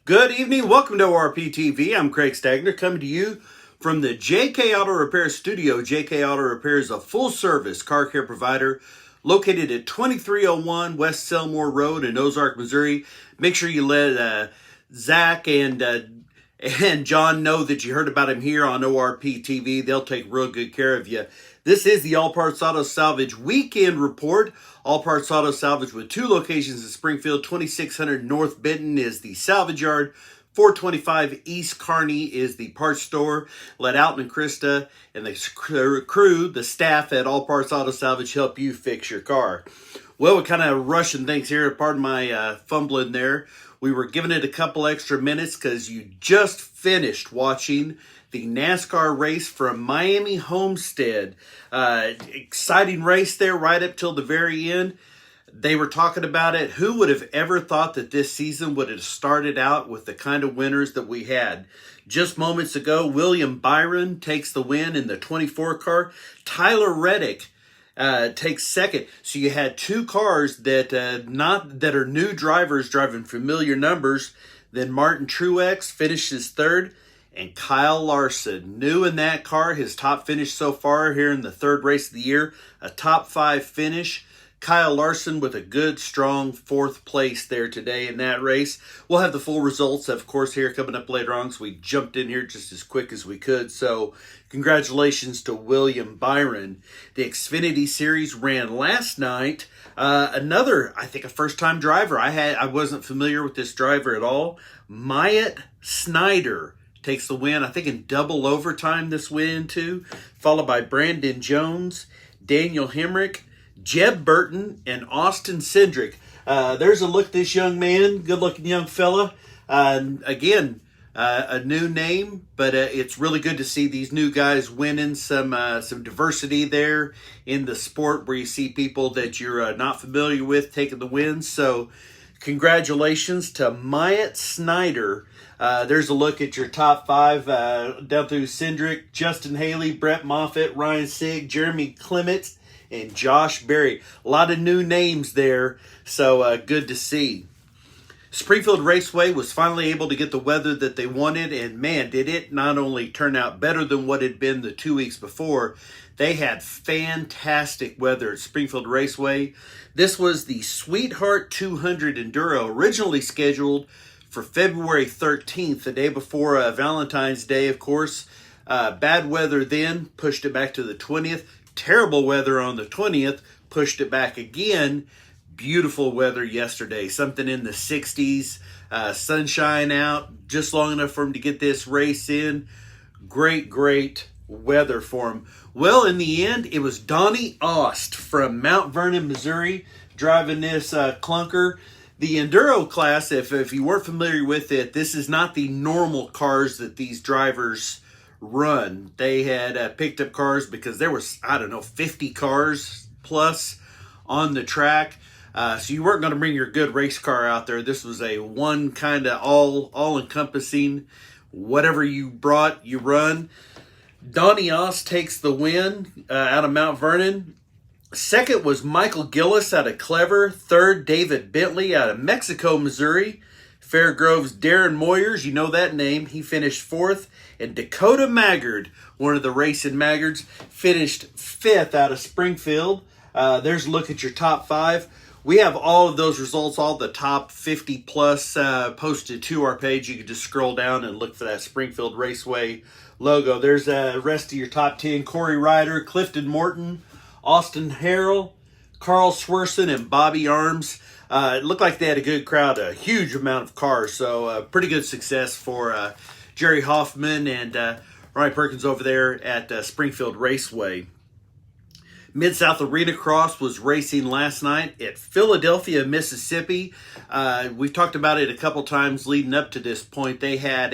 Good evening. Welcome to ORP TV. I'm Craig Stagner coming to you from the JK Auto Repair Studio. JK Auto Repair is a full-service car care provider located at 2301 West Selmore Road in Ozark, Missouri. Make sure you let Zach and John know that you heard about him here on ORP TV. They'll take real good care of you. This is the All Parts Auto Salvage Weekend Report. All Parts Auto Salvage with two locations in Springfield. 2600 North Benton is the salvage yard. 425 East Kearney is the parts store. Let Alton and Krista and the crew, the staff at All Parts Auto Salvage help you fix your car. Well, we're kind of rushing things here. Pardon my fumbling there. We were giving it a couple extra minutes because you just finished watching the NASCAR race from Miami Homestead. Exciting race there right up till the very end. They were talking about it. Who would have ever thought that this season would have started out with the kind of winners that we had? Just moments ago, William Byron takes the win in the 24 car. Tyler Reddick takes second. So you had two cars that are new drivers driving familiar numbers. Then Martin Truex finishes third. And Kyle Larson, new in that car, his top finish so far here in the third race of the year, a top 5 finish. Kyle Larson with a good, strong 4th place there today in that race. We'll have the full results, of course, here coming up later on, because we jumped in here just as quick as we could. So congratulations to William Byron. The Xfinity Series ran last night. Another, I think, a first-time driver. I wasn't familiar with this driver at all. Myatt Snyder takes the win, I think in double overtime this win too, followed by Brandon Jones, Daniel Hemrick, Jeb Burton, and Austin Cindric. There's a look at this young man, good-looking young fella. Again, a new name, but it's really good to see these new guys winning some diversity there in the sport where you see people that you're not familiar with taking the wins. So congratulations to Myatt Snyder. There's a look at your top 5 down through Cindric, Justin Haley, Brett Moffitt, Ryan Sieg, Jeremy Clement, and Josh Berry. A lot of new names there, so good to see. Springfield Raceway was finally able to get the weather that they wanted, and man, did it not only turn out better than what had been the 2 weeks before. They had fantastic weather at Springfield Raceway. This was the Sweetheart 200 Enduro, originally scheduled for February 13th, the day before Valentine's Day, of course. Bad weather then, pushed it back to the 20th. Terrible weather on the 20th, pushed it back again. Beautiful weather yesterday, something in the 60s, sunshine out, just long enough for him to get this race in. Great weather for him. Well, in the end, it was Donnie Ost from Mount Vernon, Missouri, driving this clunker. The Enduro class, if you weren't familiar with it, this is not the normal cars that these drivers run. They had picked up cars because there was, 50 cars plus on the track. So you weren't going to bring your good race car out there. This was a one kind of all-encompassing, whatever you brought, you run. Donnie Ost takes the win out of Mount Vernon. Second was Michael Gillis out of Clever. Third, David Bentley out of Mexico, Missouri. Fairgrove's Darren Moyers, you know that name, he finished 4th. And Dakota Maggard, one of the racing Maggards, finished 5th out of Springfield. There's a look at your top 5. We have all of those results, all the top 50 plus posted to our page. You can just scroll down and look for that Springfield Raceway logo. There's the rest of your top 10. Corey Ryder, Clifton Morton, Austin Harrell, Carl Swerson, and Bobby Arms. It looked like they had a good crowd, a huge amount of cars. So pretty good success for Jerry Hoffman and Ryan Perkins over there at Springfield Raceway. Mid-South Arena Cross was racing last night at Philadelphia, Mississippi. We've talked about it a couple times leading up to this point. They had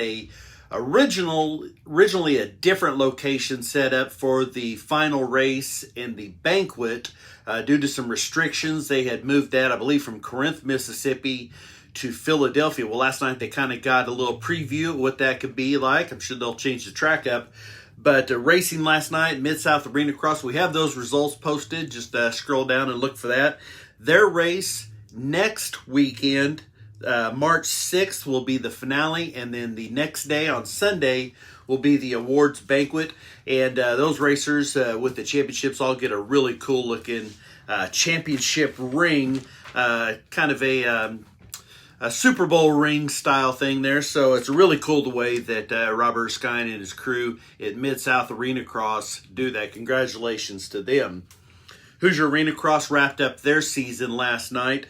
originally a different location set up for the final race in the banquet. Due to some restrictions, they had moved that, I believe, from Corinth, Mississippi to Philadelphia. Well, last night they kind of got a little preview of what that could be like. I'm sure they'll change the track up. But racing last night, Mid-South Arena Cross, we have those results posted. Just scroll down and look for that. Their race next weekend, March 6th will be the finale, and then the next day on Sunday will be the awards banquet. And those racers with the championships all get a really cool looking championship ring, kind of a Super Bowl ring style thing there. So it's really cool the way that Robert Erskine and his crew at Mid-South Arena Cross do that. Congratulations to them. Hoosier Arena Cross wrapped up their season last night.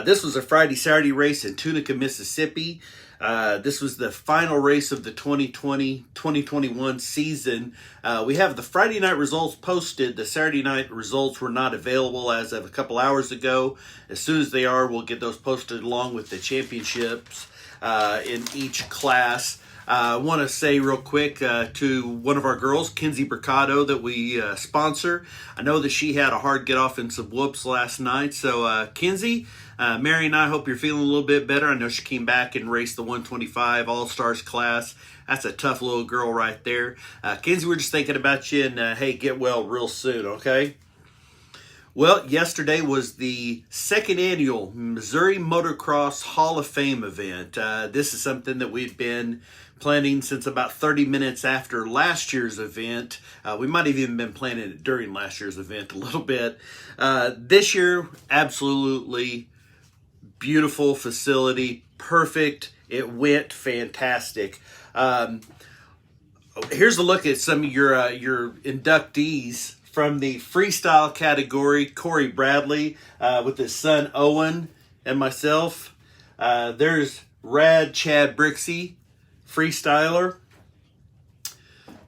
This was a Friday-Saturday race in Tunica, Mississippi. This was the final race of the 2020-2021 season. We have the Friday night results posted. The Saturday night results were not available as of a couple hours ago. As soon as they are, we'll get those posted along with the championships in each class. I want to say real quick to one of our girls, Kenzie Mercado, that we sponsor. I know that she had a hard get off and some whoops last night. So, Kenzie, Mary and I hope you're feeling a little bit better. I know she came back and raced the 125 All-Stars class. That's a tough little girl right there. Kenzie, we're just thinking about you, and hey, get well real soon, okay? Well, yesterday was the second annual Missouri Motocross Hall of Fame event. This is something that we've been planning since about 30 minutes after last year's event. We might have even been planning it during last year's event a little bit. This year, absolutely beautiful facility, perfect. It went fantastic. Here's a look at some of your inductees. From the freestyle category, Corey Bradley with his son Owen and myself. There's Rad Chad Brixey, freestyler.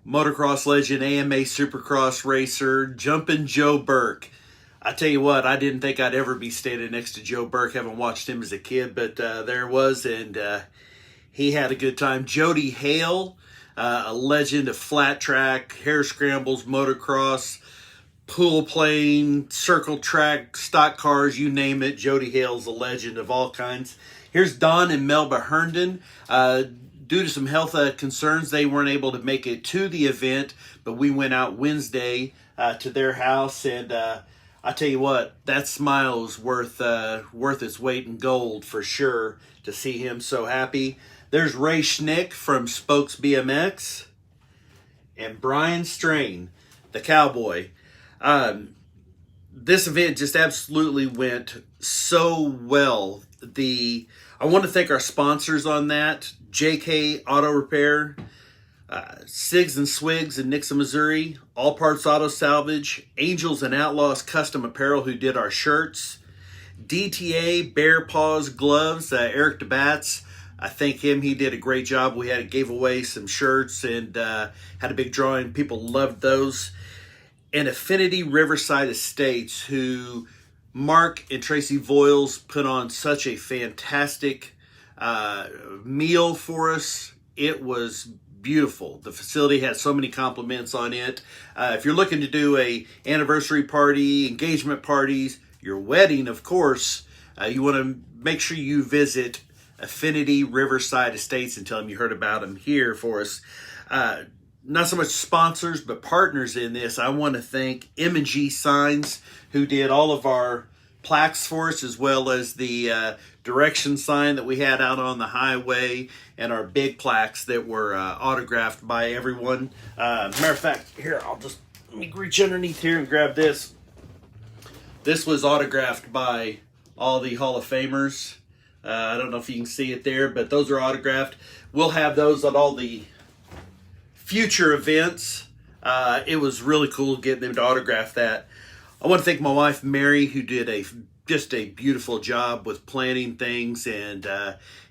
Motocross legend, AMA Supercross racer, Jumpin' Joe Burke. I tell you what, I didn't think I'd ever be standing next to Joe Burke. Haven't watched him as a kid, but there was, and he had a good time. Jody Hale, a legend of flat track, hare scrambles, motocross, pool playing, circle track, stock cars, you name it. Jody Hale's a legend of all kinds. Here's Don and Melba Herndon. Due to some health concerns, they weren't able to make it to the event, but we went out Wednesday to their house, and I tell you what, that smile is worth its weight in gold for sure to see him so happy. There's Ray Schnick from Spokes BMX, and Brian Strain, the cowboy. This event just absolutely went so well. I want to thank our sponsors on that. JK Auto Repair, Sigs and Swigs in Nixa, Missouri, All Parts Auto Salvage, Angels and Outlaws Custom Apparel, who did our shirts, DTA Bear Paws Gloves, Eric DeBats. I thank him. He did a great job. We gave away some shirts and had a big drawing. People loved those. And Affinity Riverside Estates, who Mark and Tracy Voiles put on such a fantastic meal for us. It was beautiful. The facility had so many compliments on it. If you're looking to do a anniversary party, engagement parties, your wedding, of course, you want to make sure you visit Affinity Riverside Estates and tell them you heard about them here for us. Not so much sponsors, but partners in this. I want to thank M&G Signs, who did all of our plaques for us, as well as the direction sign that we had out on the highway, and our big plaques that were autographed by everyone. Matter of fact, here, let me reach underneath here and grab this. This was autographed by all the Hall of Famers. I don't know if you can see it there, but those are autographed. We'll have those at all the future events. It was really cool getting them to autograph that. I want to thank my wife, Mary, who did just a beautiful job with planning things and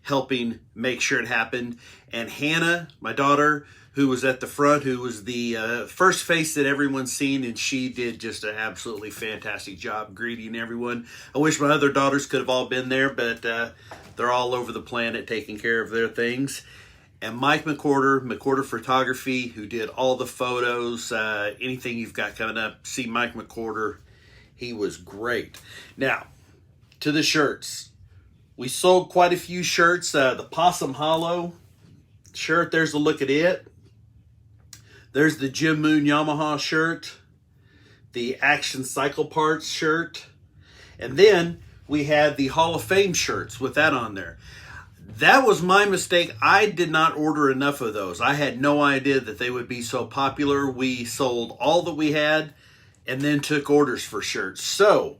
helping make sure it happened. And Hannah, my daughter, who was at the front, who was the first face that everyone's seen, and she did just an absolutely fantastic job greeting everyone. I wish my other daughters could have all been there, but they're all over the planet taking care of their things. And Mike McWhorter Photography, who did all the photos, anything you've got coming up, see Mike McWhorter. He was great. Now, to the shirts. We sold quite a few shirts. The Possum Hollow shirt, there's a look at it. There's the Jim Moon Yamaha shirt. The Action Cycle Parts shirt. And then we had the Hall of Fame shirts with that on there. That was my mistake. I did not order enough of those. I had no idea that they would be so popular. We sold all that we had and then took orders for shirts. So,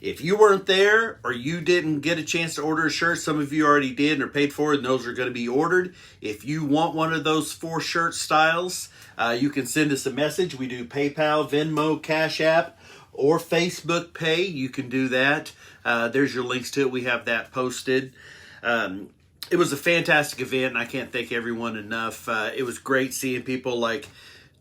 if you weren't there or you didn't get a chance to order a shirt, some of you already did and are paid for it, and those are going to be ordered. If you want one of those 4 shirt styles, you can send us a message. We do PayPal, Venmo, Cash App, or Facebook Pay. You can do that. There's your links to it. We have that posted. It was a fantastic event, and I can't thank everyone enough. It was great seeing people like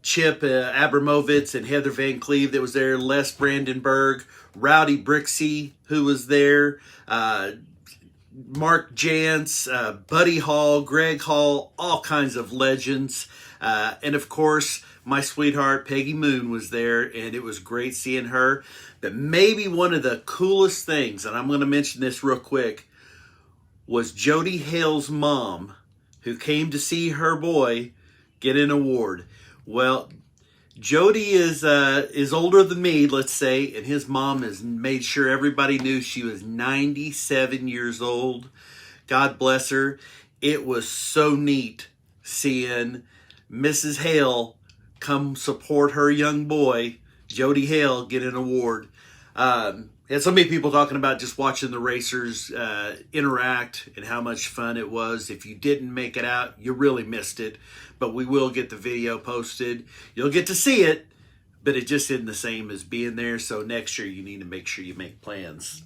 Chip Abramovitz and Heather Van Cleve that was there, Les Brandenburg, Rowdy Brixey, who was there, Mark Jantz, Buddy Hall, Greg Hall, all kinds of legends. And of course, my sweetheart Peggy Moon was there, and it was great seeing her. But maybe one of the coolest things, and I'm going to mention this real quick, was Jody Hale's mom, who came to see her boy get an award. Well, Jody is older than me, let's say, and his mom has made sure everybody knew she was 97 years old. God bless her. It was so neat seeing Mrs. Hale come support her young boy, Jody Hale, get an award. And so many people talking about just watching the racers interact and how much fun it was. If you didn't make it out, you really missed it. But we will get the video posted. You'll get to see it, but it just isn't the same as being there. So next year, you need to make sure you make plans.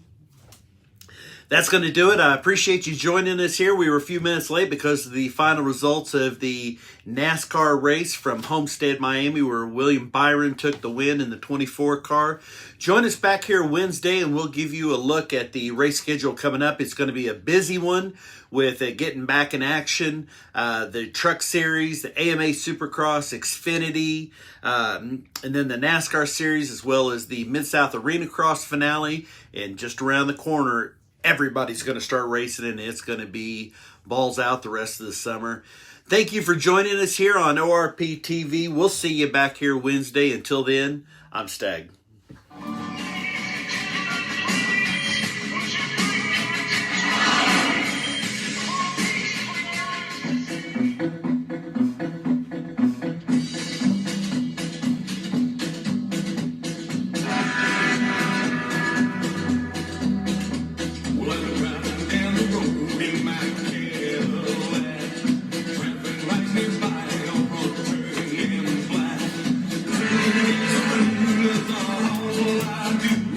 That's going to do it. I appreciate you joining us here. We were a few minutes late because of the final results of the NASCAR race from Homestead, Miami, where William Byron took the win in the 24 car. Join us back here Wednesday, and we'll give you a look at the race schedule coming up. It's going to be a busy one with getting back in action, the Truck Series, the AMA Supercross, Xfinity, and then the NASCAR Series, as well as the Mid-South Arena Cross finale. And just around the corner, everybody's going to start racing, and it's going to be balls out the rest of the summer. Thank you for joining us here on ORP TV. We'll see you back here Wednesday. Until then, I'm Stag. I do.